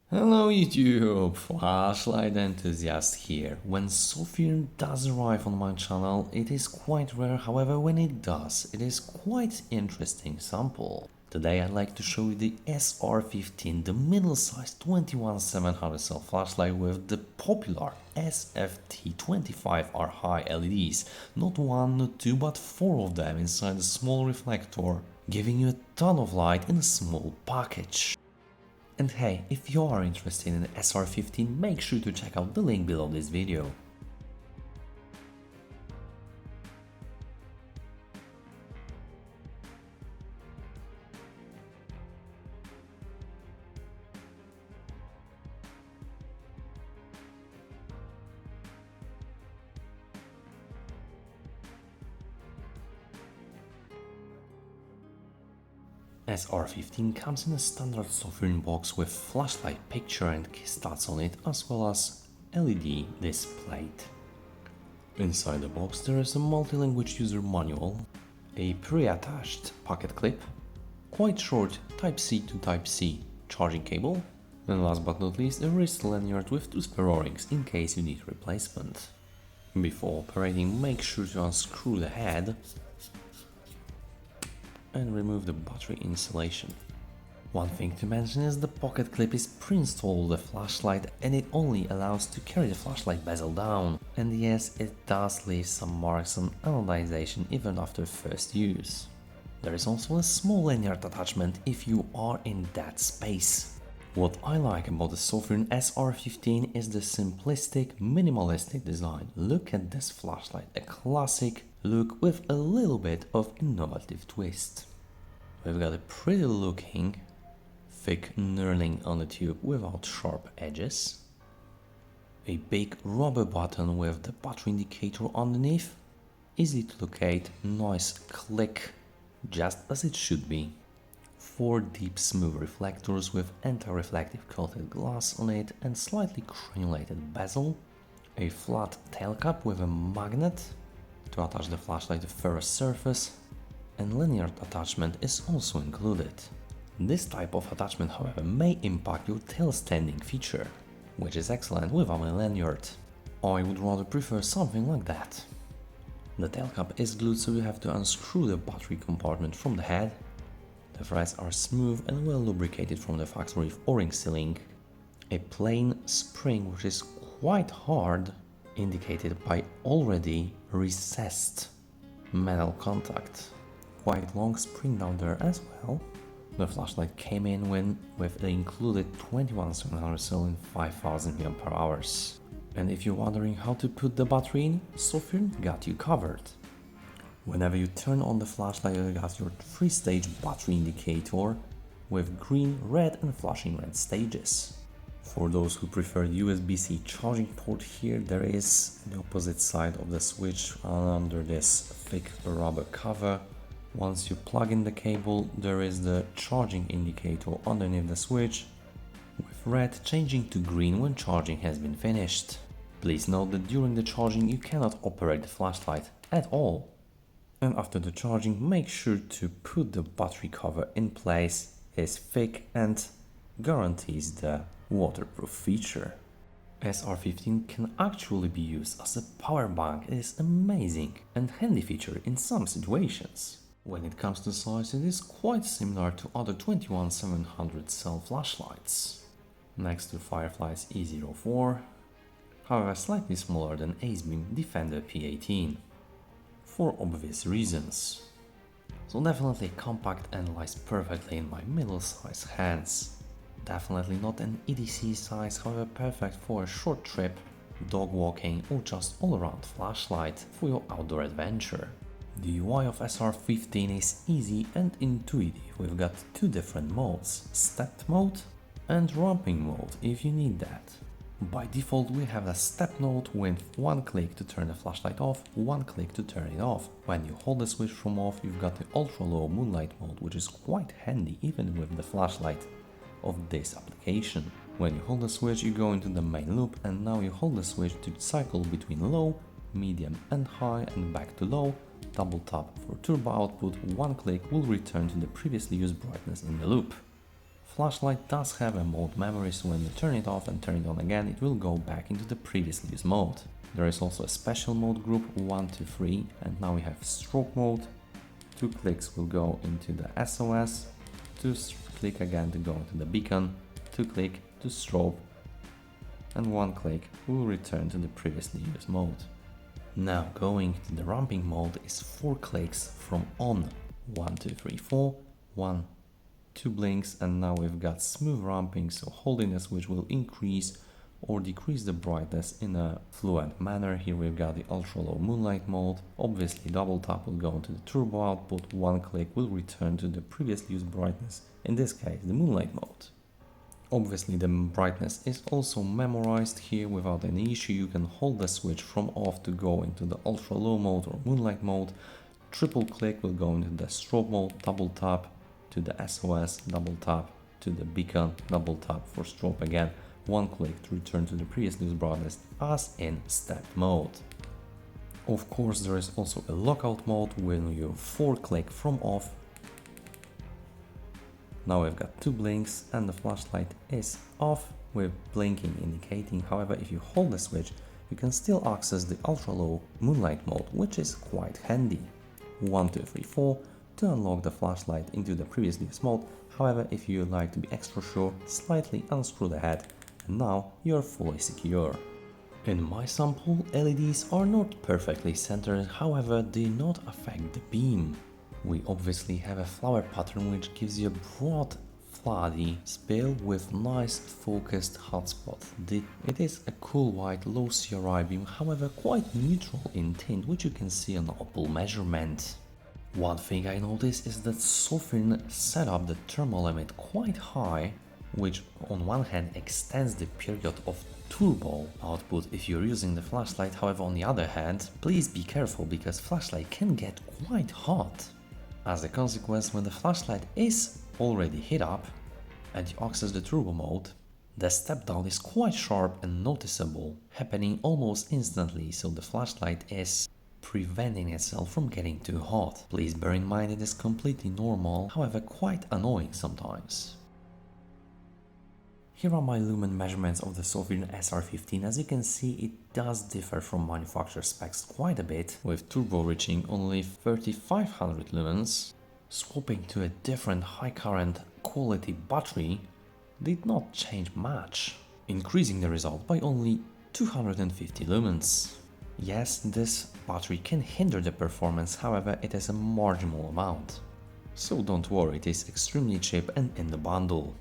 Hello YouTube, Flashlight Enthusiast here. When Sofirn does arrive on my channel, it is quite rare, however when it does, it is quite interesting sample. Today I'd like to show you the SR15, the middle-sized 21-700 cell flashlight with the popular SFT25R-Hi LEDs. Not one, not two, but four of them inside a small reflector, giving you a ton of light in a small package. And hey, if you are interested in the SR15, make sure to check out the link below this video. SR15 comes in a standard Sofirn box with flashlight picture and key stats on it, as well as LED display. Inside the box there is a multi-language user manual, a pre-attached pocket clip, quite short Type-C to Type-C charging cable, and last but not least a wrist lanyard with two spare O-rings in case you need replacement. Before operating, make sure to unscrew the head and remove the battery insulation. One thing to mention is the pocket clip is pre-installed with the flashlight and it only allows to carry the flashlight bezel down. And yes, it does leave some marks on anodization even after first use. There is also a small lanyard attachment if you are in that space. What I like about the Sofirn SR15 is the simplistic, minimalistic design. Look at this flashlight, a classic look with a little bit of innovative twist. We've got a pretty looking thick knurling on the tube without sharp edges, a big rubber button with the battery indicator underneath, easy to locate, nice click, just as it should be. 4 deep smooth reflectors with anti-reflective coated glass on it and slightly granulated bezel, a flat tail cap with a magnet to attach the flashlight to ferrous surface, and lanyard attachment is also included. This type of attachment, however, may impact your tail standing feature, which is excellent without a lanyard. I would rather prefer something like that. The tail cap is glued, so you have to unscrew the battery compartment from the head. The threads are smooth and well lubricated from the factory with O-ring sealing. A plain spring which is quite hard, indicated by already recessed metal contact. Quite long spring down there as well. The flashlight came in with the included 21-700 cell in 5000 mAh. And if you're wondering how to put the battery in, Sofirn got you covered. Whenever you turn on the flashlight, you got your 3-stage battery indicator with green, red and flashing red stages. For those who prefer USB-C charging port, here there is the opposite side of the switch under this thick rubber cover. Once you plug in the cable, there is the charging indicator underneath the switch, with red changing to green when charging has been finished. Please note that during the charging you cannot operate the flashlight at all. And after the charging, make sure to put the battery cover in place. It is thick and guarantees the waterproof feature. SR15 can actually be used as a power bank. It is amazing and handy feature in some situations. When it comes to size, it is quite similar to other 21-700 cell flashlights, next to Firefly's E04, however slightly smaller than AceBeam Defender P18, for obvious reasons. So definitely compact and lies perfectly in my middle-sized hands. Definitely not an EDC size, however perfect for a short trip, dog walking or just all-around flashlight for your outdoor adventure. The UI of SR15 is easy and intuitive. We've got 2 different modes, stepped mode and ramping mode if you need that. By default we have a step mode with 1 click to turn the flashlight off, 1 click to turn it off. When you hold the switch from off, you've got the ultra low moonlight mode, which is quite handy even with the flashlight of this application. When you hold the switch you go into the main loop, and now you hold the switch to cycle between low, medium and high and back to low. Double tap for turbo output, 1 click will return to the previously used brightness in the loop. flashlight does have a mode memory, so when you turn it off and turn it on again, it will go back into the previously used mode. There is also a special mode group 1 to 3, and now we have strobe mode. 2 clicks will go into the SOS, 2 click again to go into the beacon, 2 click to strobe, and 1 click will return to the previously used mode. Now going to the ramping mode is 4 clicks from on, 1, 2, 3, 4, 1, 2 blinks, and now we've got smooth ramping, so holding the switch will increase or decrease the brightness in a fluent manner. Here we've got the ultra low moonlight mode. Obviously double tap will go into the turbo output, 1 click will return to the previously used brightness, in this case the moonlight mode. Obviously the brightness is also memorized here without any issue. You can hold the switch from off to go into the ultra low mode or moonlight mode. Triple click will go into the strobe mode, double tap to the SOS, double tap to the beacon, double tap for strobe again, 1 click to return to the previously used brightness as in step mode. Of course there is also a lockout mode when you 4 click from off. Now we've got 2 blinks and the flashlight is off with blinking indicating. However, if you hold the switch, you can still access the ultra low moonlight mode, which is quite handy. 1, 2, 3, 4 to unlock the flashlight into the previously used mode. However, if you like to be extra sure, slightly unscrew the head and now you're fully secure. In my sample, LEDs are not perfectly centered, however they do not affect the beam. We obviously have a flower pattern which gives you a broad flatty spill with nice focused hotspot. It is a cool white low CRI beam, however quite neutral in tint, which you can see on Opal measurement. One thing I noticed is that Sofirn set up the thermal limit quite high, which on one hand extends the period of turbo output if you're using the flashlight. However, on the other hand, please be careful because flashlight can get quite hot. As a consequence, when the flashlight is already heat up and you access the turbo mode, the step down is quite sharp and noticeable, happening almost instantly, so the flashlight is preventing itself from getting too hot. Please bear in mind it is completely normal, however quite annoying sometimes. Here are my lumen measurements of the Sofirn SR15. As you can see, it does differ from manufacturer specs quite a bit, with turbo reaching only 3500 lumens. Swapping to a different high current quality battery did not change much, increasing the result by only 250 lumens. Yes, this battery can hinder the performance, however it is a marginal amount. So don't worry, it is extremely cheap and in the bundle.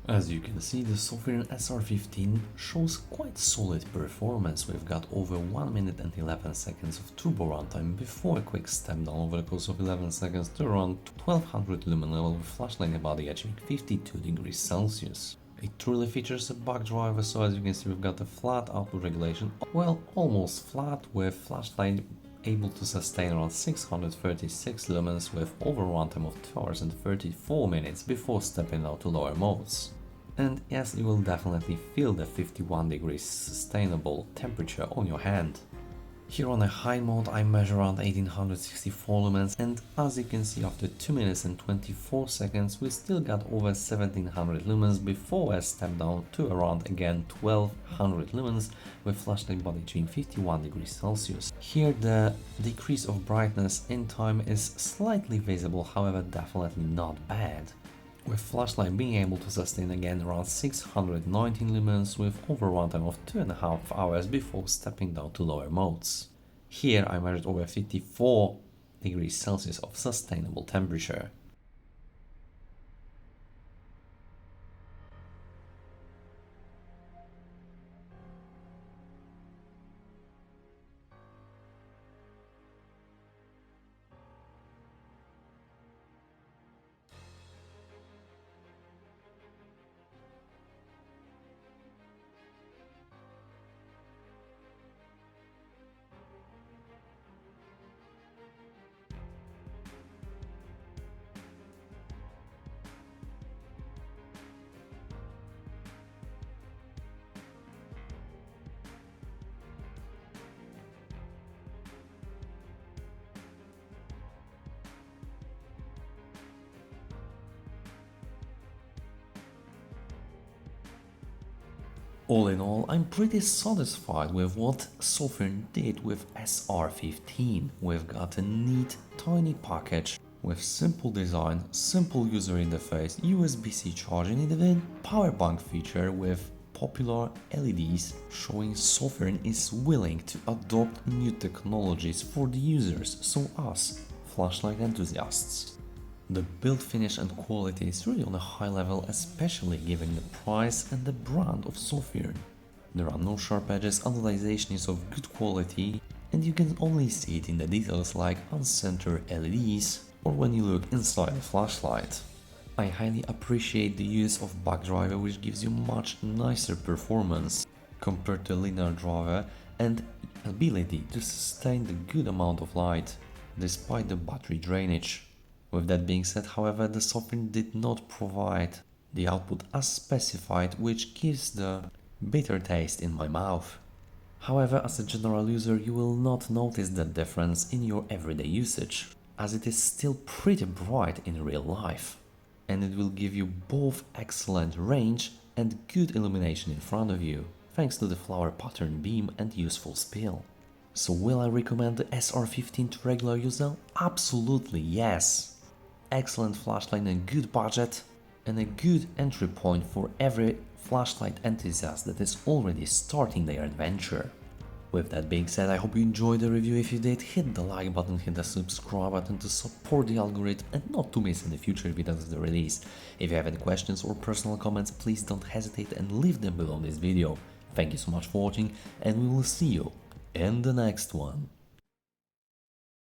As you can see, the Sofirn SR15 shows quite solid performance. We've got over 1 minute and 11 seconds of turbo runtime before a quick step down over the course of 11 seconds to around 1200 lumen level with flashlight body achieving 52 degrees Celsius. It truly features a buck driver, so as you can see we've got a flat output regulation, well almost flat, with flashlight able to sustain around 636 lumens with overall runtime of 2 hours and 34 minutes before stepping out to lower modes. And yes, you will definitely feel the 51 degrees sustainable temperature on your hand. Here on a high mode I measure around 1864 lumens, and as you can see after 2 minutes and 24 seconds we still got over 1700 lumens before a step down to around again 1200 lumens with flashlight body achieving 51 degrees Celsius. Here the decrease of brightness in time is slightly visible, however definitely not bad, with flashlight being able to sustain again around 619 lumens with overall runtime of 2.5 hours before stepping down to lower modes. Here I measured over 54 degrees Celsius of sustainable temperature. All in all, I'm pretty satisfied with what Sofirn did with SR15. We've got a neat, tiny package with simple design, simple user interface, USB-C charging, and even Powerbank feature with popular LEDs, showing Sofirn is willing to adopt new technologies for the users, so us, flashlight enthusiasts. The build finish and quality is really on a high level, especially given the price and the brand of Sofirn. There are no sharp edges, anodization is of good quality, and you can only see it in the details like uncentered LEDs or when you look inside the flashlight. I highly appreciate the use of back driver, which gives you much nicer performance compared to linear driver and ability to sustain the good amount of light despite the battery drainage. With that being said, however, the Sofirn did not provide the output as specified, which gives the bitter taste in my mouth. However, as a general user, you will not notice that difference in your everyday usage, as it is still pretty bright in real life, and it will give you both excellent range and good illumination in front of you, thanks to the flower pattern beam and useful spill. So will I recommend the SR15 to regular user? Absolutely yes! Excellent flashlight and good budget, and a good entry point for every flashlight enthusiast that is already starting their adventure. With that being said, I hope you enjoyed the review. If you did, hit the like button, hit the subscribe button to support the algorithm and not to miss any future videos of the release. If you have any questions or personal comments, please don't hesitate and leave them below this video. Thank you so much for watching, and we will see you in the next one.